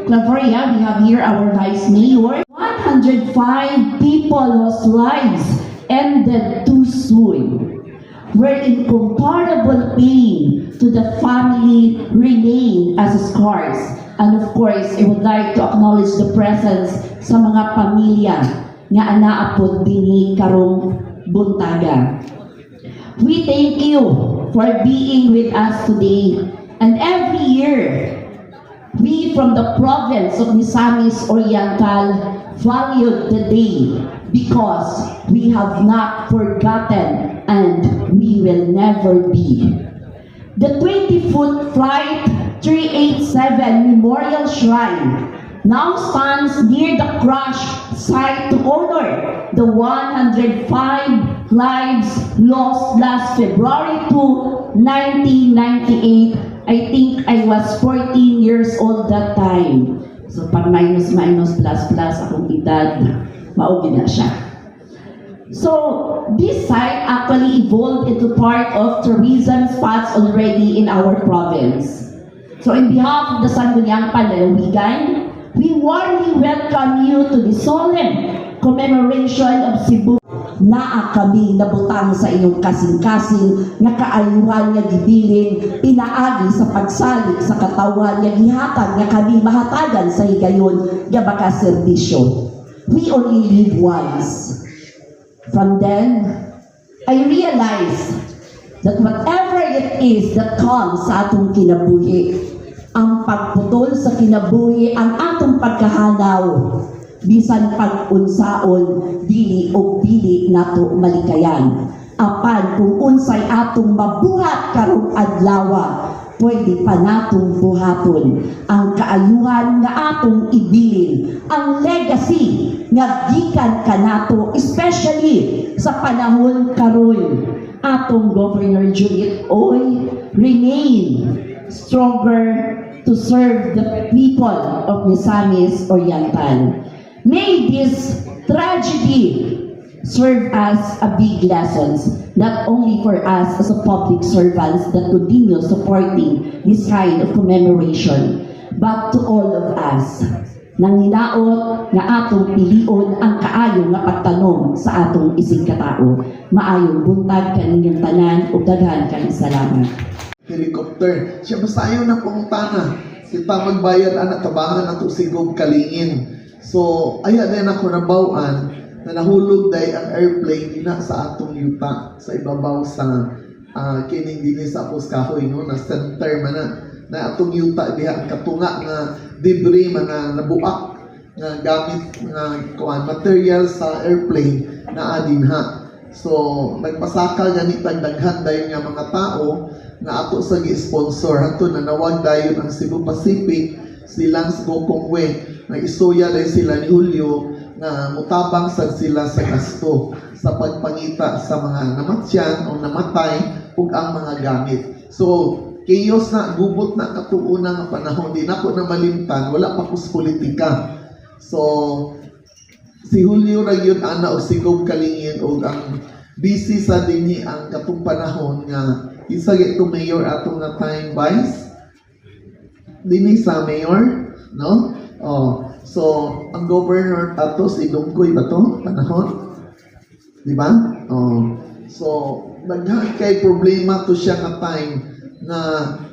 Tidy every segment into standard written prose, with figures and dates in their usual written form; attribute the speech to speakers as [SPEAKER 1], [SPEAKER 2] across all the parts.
[SPEAKER 1] Claveria, we have here our Vice Mayor. 105 people lost lives ended too soon. Where incomparable pain to the family remain as scars. And of course, I would like to acknowledge the presence sa mga pamilya nga anaapod dinhi karong buntaga. We thank you for being with us today. And every year, we from the province of Misamis Oriental valued the day because we have not forgotten and we will never be. The 20-foot Flight 387 Memorial Shrine now stands near the crash site to honor the 105 lives lost last February 2, 1998. I think I was 14 years old that time. So pag minus plus akong edad, maugi na siya. So this site actually evolved into part of tourism spots already in our province. So in behalf of the Sangguniang Panlalawigan, we warmly welcome you to the solemn commemoration of Cebu. Naa kami nabutang sa inyong kasing-kasing nga kaayuhan nga gibilin pinaagi sa pagsalig sa katawan nga gihatag nga kami mahatagan sa higayon nga baka serbisyo. We only live once. From then, I realized that whatever it is that comes sa atong kinabuhi, ang pagputol sa kinabuhi ang atong pagkahanaw, bisan pag-unsaon, dili o dili nato malikayan. Apan kung unsay atong mabuhat karong adlaw, pwede pa natong buhaton ang kaayuhan nga atong ibilin, ang legacy nga gikan kanato, especially sa panahon karon. Atong Governor Juliet Oy remain stronger to serve the people of Misamis Oriental. May this tragedy serve as a big lessons, not only for us as a public servants that continue supporting this kind of commemoration, but to all of us. Nang hinaot nga atong pilion ang kaayo nga pagtanong sa atong isig katao. Maayong buntag kaninyong tanan ug daghan kang salamat.
[SPEAKER 2] Helicopter. Siya masayo na pangutana. Kita magbayad anak tabangan ato sigog kalingin. So, aya din ako nabawaan na nahulog day ang airplane ina sa atong yuta sa ibabaw sa kining dinhi sa Apos Kahoy, no? Na center man na atong yuta diha ang katunga nga debris mga nabuak nga gamit nga material sa airplane na adinha. So, nagpasakal ganit ang daghan dayon nga mga tao na ato sa gi-sponsor ato na nawag dayon ang Cebu Pacific silang Gokongwe. Nag-istoya din sila ni Julio na mutabang sad sila sa gasto sa pagpangita sa mga namatyan o namatay ug ang mga gamit. So, chaos na, gubot na katuuna nga panahon. Di na po na malimtan, wala pa kus politika. So, si Julio ra yun ana o sigog kalingin o ang busy sa dinhi ang katong panahon nga isa ito mayor atong na time vice dinhi sa mayor, no? Oh, so ang governor ato si Dungkoy ba to panahon? Di ba? Oh. So naghay kay problema to siya nga time na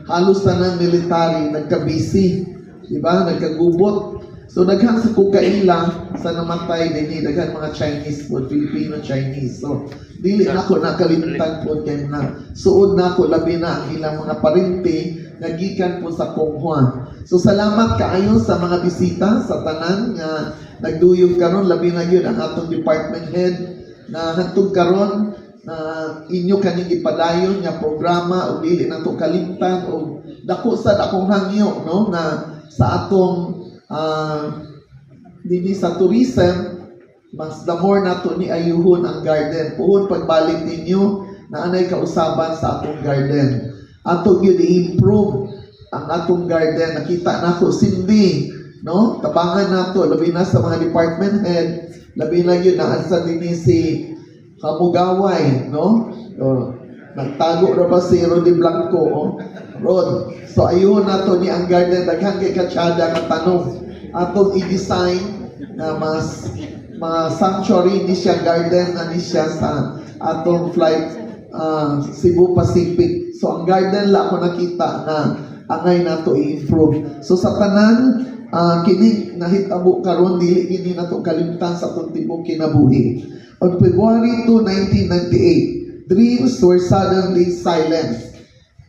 [SPEAKER 2] halos tanang military nagka-busy, di ba? Nagkagubot. So daghan sa kukaila sa namatay dinhi daghan mga Chinese po, Filipino Chinese. So dili na ko nakalimutan po kay na suod na ko labi na ang ilang mga parinti nagikan po sa Konghua. So salamat kaayo sa mga bisita sa tanan nga nagduyog karon labi na gyud ang atong department head na hantod karon na inyo kaning ipadayon nga programa o dili na to kalimtan o dako sad akong hangyo, no, na sa atong dini sa tourism mas the more nato ni ayuhon ang garden puhon pagbalik ninyo na anay kausaban sa atong garden ato gyud i-improve ang atong garden. Nakita nako sindi, no, tabangan nato labi na sa mga department head, labi na gyud na asa dinhi si Kamugaway, no? Nagtago ra ba si Rodi Blanco, oh? Rod. So ayun nato ni ang garden daghang kay katsada nga tanong. atong i-design na mas sanctuary ni siya, garden na ni siya sa atong flight Cebu Pacific. So ang garden la ako nakita na angay nato i-improve. So sa tanan kini nahitabo karon dili kini nato kalimtan sa atong tibok kinabuhi. On February 2, 1998, dreams were suddenly silenced.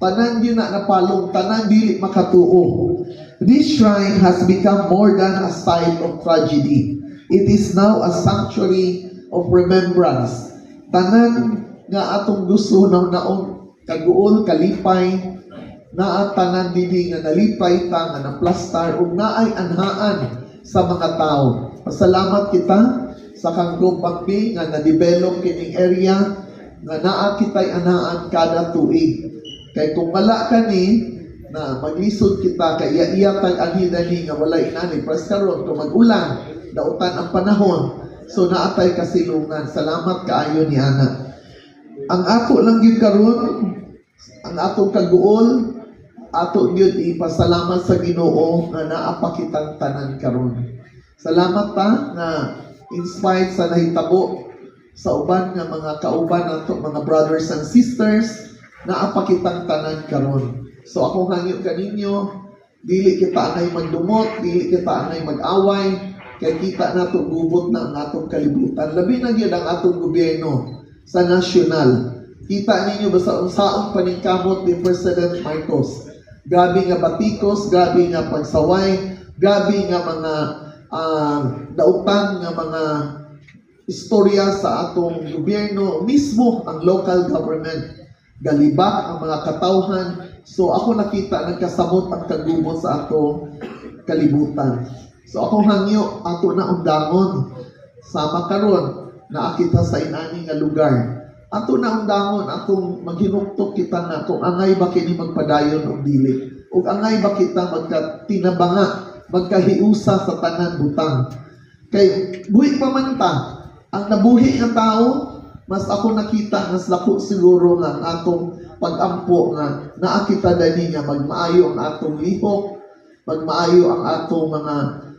[SPEAKER 2] Tanan yun na napalong, tanan dili makatuo. This shrine has become more than a site of tragedy. It is now a sanctuary of remembrance. Tanan nga atong gusto na naong kaguol, kalipay, na tanan dili nga nalipay ta, nga naplastar, ug naay anhaan sa mga tao. Pasalamat kita sa Kangkong Pagbi nga na-develop kining area nga naa kitay anhaan kada tuig. Kay kung wala ka ni na maglisod kita kay iya tag anhidani nga wala inani pras karon kung mag-ulan dautan ang panahon, so naatay kasilungan. Salamat kaayo ni ana. Ang ato lang gyud karon, ang atong kaguol, ato gyud ipasalamat sa Ginoo nga naa pa kitang tanan karon. Salamat ta nga inspired sa nahitabo sa uban nga mga kauban nato, mga brothers and sisters, naa pa kitang tanan karon. So ako hangyo kaninyo, dili kita anay magdumot, dili kita anay mag-away, kay kita nato gubot na ang atong kalibutan. Labi na gyud ang atong gobyerno sa nasyonal. Kita ninyo basta unsaon paningkamot ni President Marcos. Grabe nga batikos, grabe nga pagsaway, grabe nga mga dautang nga mga istorya sa atong gobyerno, mismo ang local government. Galibak ang mga katawhan. So ako nakita nagkasamot ang kagubot sa atong kalibutan. So ako hangyo ato na undangon sama karon na kita sa inani nga lugar. Ato na undangon atong maghinuktok kita na kung angay ba kini magpadayon og dili. Ug angay ba kita magkatinabanga, magkahiusa sa tanan butang. Kay buhi pa man ta, ang nabuhi nga tao, mas ako nakita mas lako siguro nga ang atong pag-ampo nga naa kita dani nga magmaayo ang atong lihok, magmaayo ang atong mga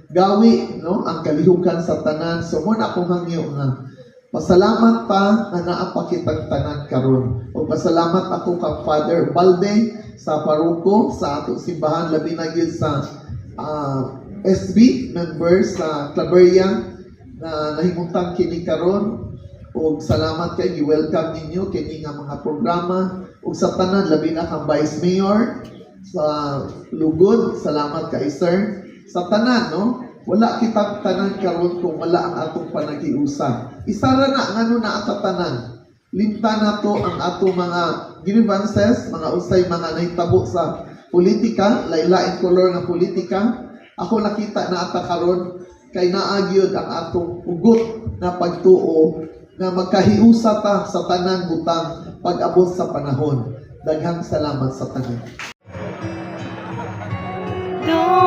[SPEAKER 2] gawi, no, ang kalihukan sa tanan. So mo na akong hangyo nga pasalamat pa nga naa pa kitang tanan karon. O pasalamat ako kang Father Balde sa paruko sa atong simbahan, labi na gyud sa SB members sa Claveria na nahimutan kini karon. Og salamat kay gi-welcome ninyo kini nga mga programa. Og sa tanan labi na kang Vice Mayor sa Lugod, salamat kay sir. Sa tanan, no, wala kitang tanan karon kung wala ang atong panagiusa. Isara na ngano na ato tanan. Limta na to ang atong mga grievances, mga usay mga nahitabo sa politika, lain-lain color nga politika. Ako nakita na ata karon kay naagyod ang atong ugot na pagtuo na magkahiusa ta sa tanan butang pag-abot sa panahon. Daghang salamat sa tanan.
[SPEAKER 3] No.